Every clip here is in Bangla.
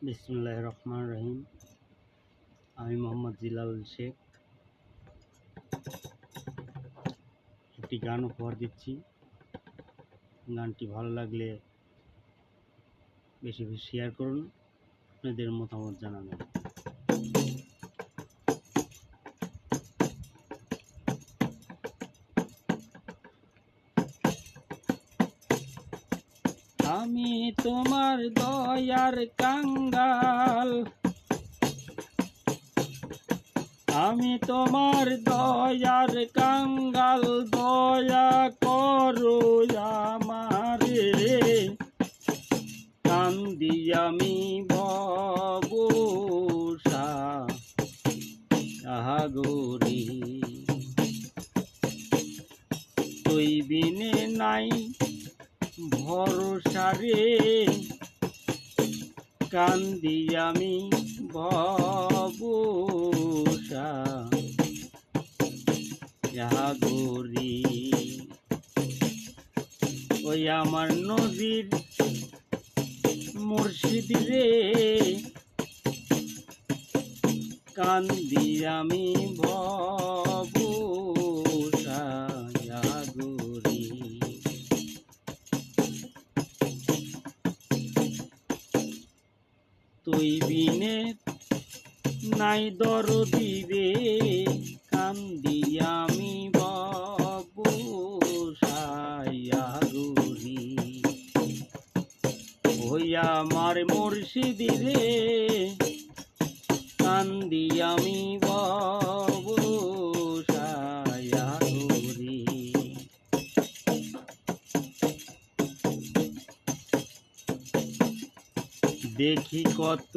বিসমিল্লাহির রহমানির রহিম। আমি মোহাম্মদ জিলাল শেখ একটি গান উপহার দিচ্ছি। গানটি ভালো লাগলে বেশি বেশি শেয়ার করুন, আপনাদের মতামত জানাবেন। আমি তোমার দয়ার কাঙ্গাল, আমি তোমার দয়ার কাঙ্গাল, দয়া করো আমারে। কান্দি আমি সাগরে, তুই বিনে নাই ভরসা রে। কান্দি আমি সাগরে। ওই আমার নদীর মুর্শিদ রে, কান্দি আমি সাগরে। তুই বিনে নাই দরদি রে, কান্দি আমি সাগরে। ওই আমার মুর্শিদ রে, কান্দি আমি সাগরে। দেখি কত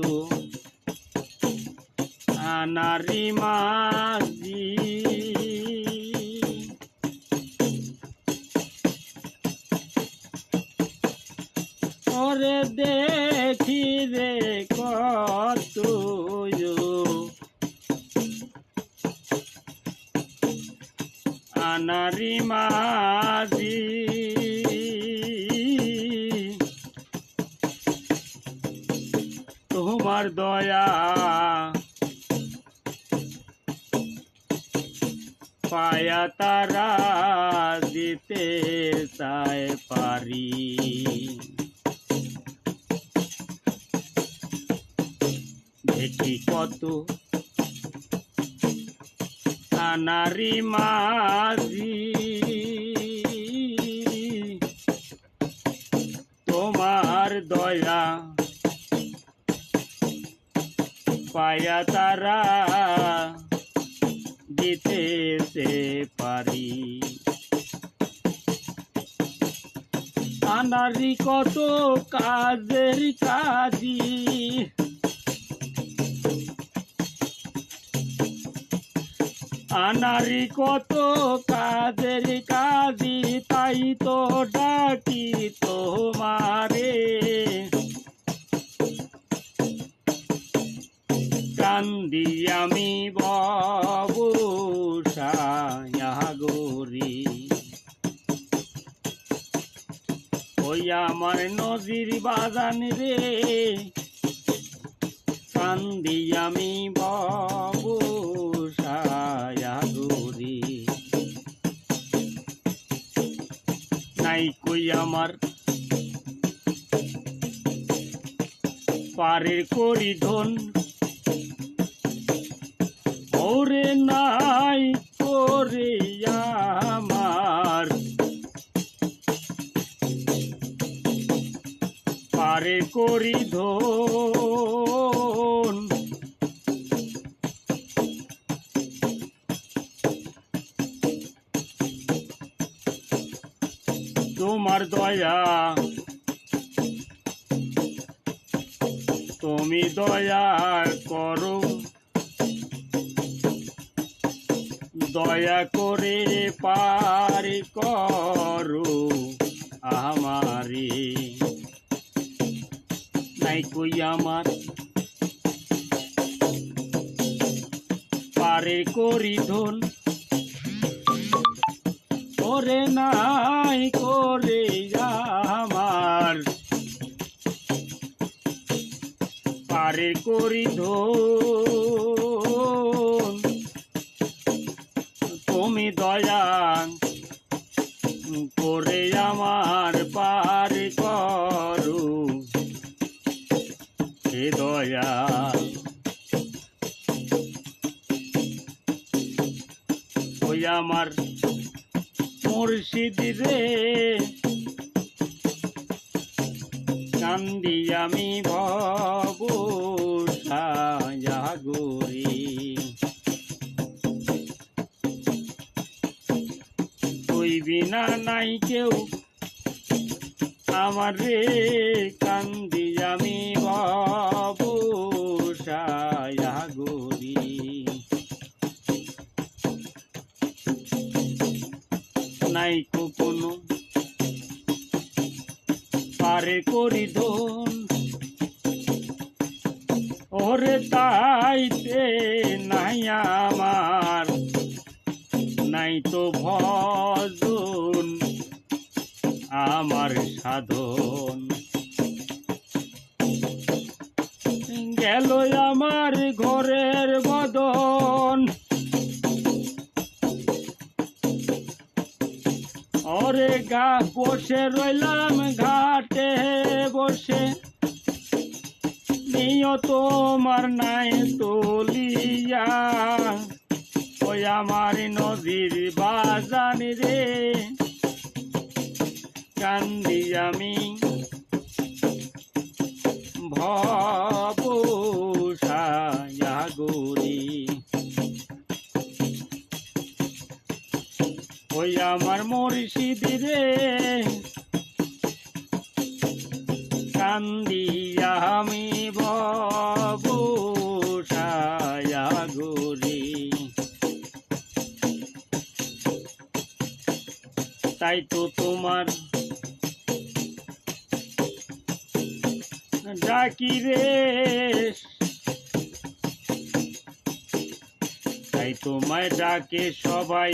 আনারি মাঝি, ওরে দেখি রে কত আনারি মাঝি। তোমার দয়া পায়া তারা দিতে চায় পারি। দেখি কত আনারি মাঝি, তোমার দয়া পায়া তারা দিতেছে পারি। আনারি কত কাজের কাজী, আনারি কত কাজের কাজী, তাই তো ডাকি তোমারে। কান্দি আমি সাগরে। ওই আমার নদীর বাজান রে, কান্দি আমি সাগরে। নাই কই আমার পারের করি ধন, ওরে নাই করে আমার পারে করি ধন। তোমার দয়া, তুমি দয়া করো, দয়া করে পার করো আমারে। নাই কই আমার পারে করি ধন, ওরে নাই করে আমার পারে করি ধন তুমি দয়া করে আমার পার করো হে দয়া ওই আমার মুর্শিদ রে কান্দি আমি ভব সাগরে তুই বিনা নাই কেউ আমার রে কান্দি আমি ভব সাগরে নাই কোনো পারে করি ধন ওরে তাইতে নাই আমার নাই তো ভজন আমার সাধন গেল আমার ঘরের বদন ওরে গা বসে রইলাম ঘাটে বসে নিয় তোমার নাই তুলিয়া ওই আমার নদীর বাজান রে কান্দি আমি ভব সাগরে ওই আমার মুর্শিদ রে কান্দি আমি ভব সাগরে তাই তো তোমার ডাকি রে তাই তোমায় ডাকে সবাই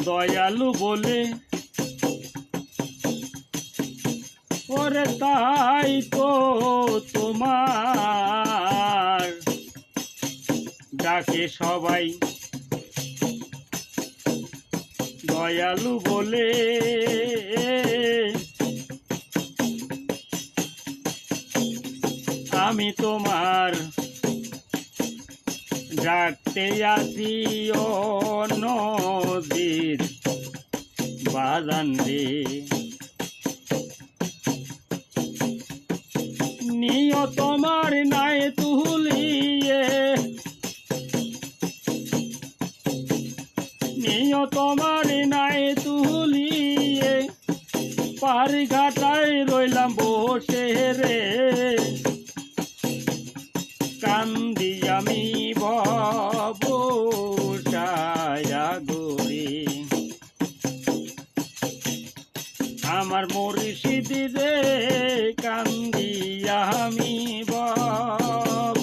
দয়ালু বলে ওরে তাই তো তোমার ডাকে সবাই দয়ালু বলে আমি তোমার ডাকতে আসি ও নদীর বাজান রে নিয় তোমার নাই তুলিয়ে নিয় তোমার নাই তুলিয়ে পার ঘাটায় রইলাম বসে রে কান্দি আমি ভব সাগরে আমার মুর্শিদ রে কান্দি আমি ভব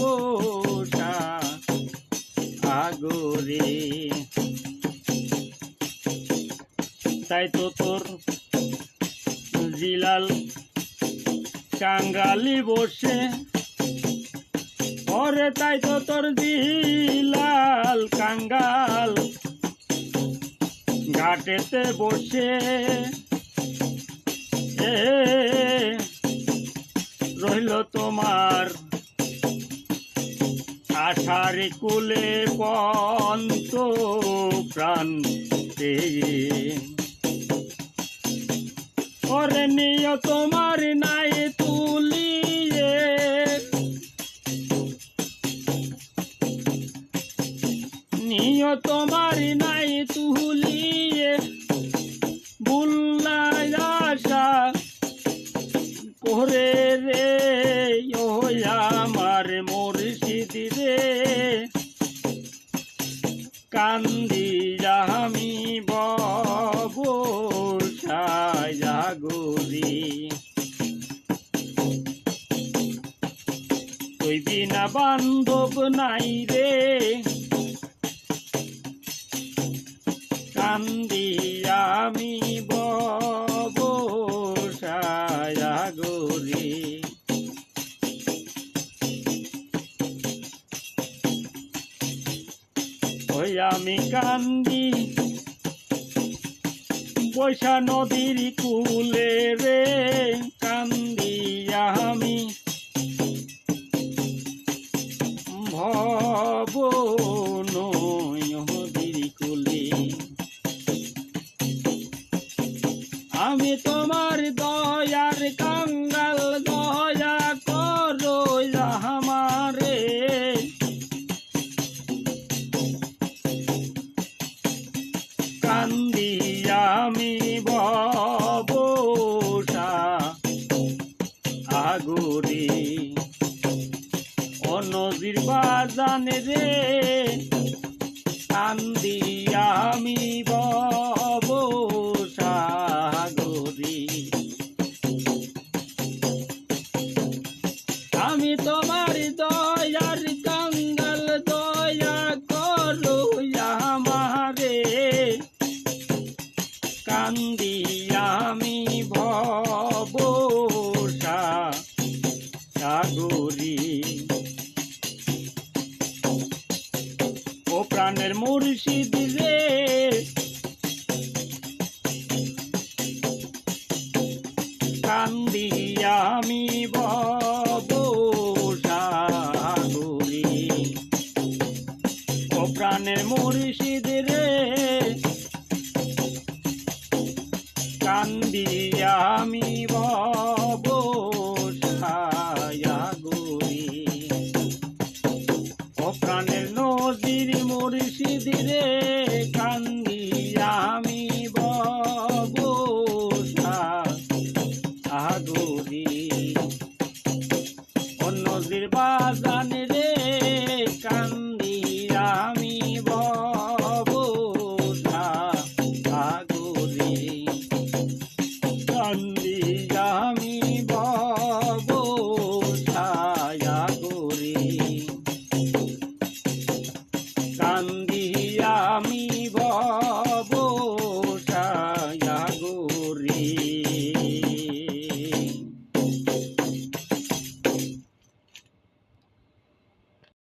সাগরে তাই তো তোর জিলাল কাঙ্গালি বসে ওরে তাই তো তোর জিলাল কাঙ্গাল ঘাটেতে বসে রইল তোমার আষাঢ় কুলে পন্ত প্রাণ ওরে নিয় তোমার নাই তুলিয়ে নিয় তোমার নাই তুলিয়ে বুল্লায় আশা করে রে ও আমার মুর্শিদ রে কান্দি আমি ভব সাগরে তুই বিনা বান্ধব নাই রে কান্দি আমি ভব সাগরে কান্দি বৈশা নদীর কূলে রে কান্দি আমি ভব নদীর কূলে আমি তোমার দয়ার কাঙ্গাল দয়া করো আমারে কান্দি আমি ভবসা আগরে ও নদীর বাজানে রে কান্দি আমি ভবসা আগরে আমি তোমার দয়ার কাঙ্গাল দয়া করো আমারে কান্দি আমি ভবসা সাগরী ও প্রাণের মুর্শিদ রে কান্দি আমি ভবসা সাগরী ও প্রাণের মুর্শিদ রে কান্দি আমি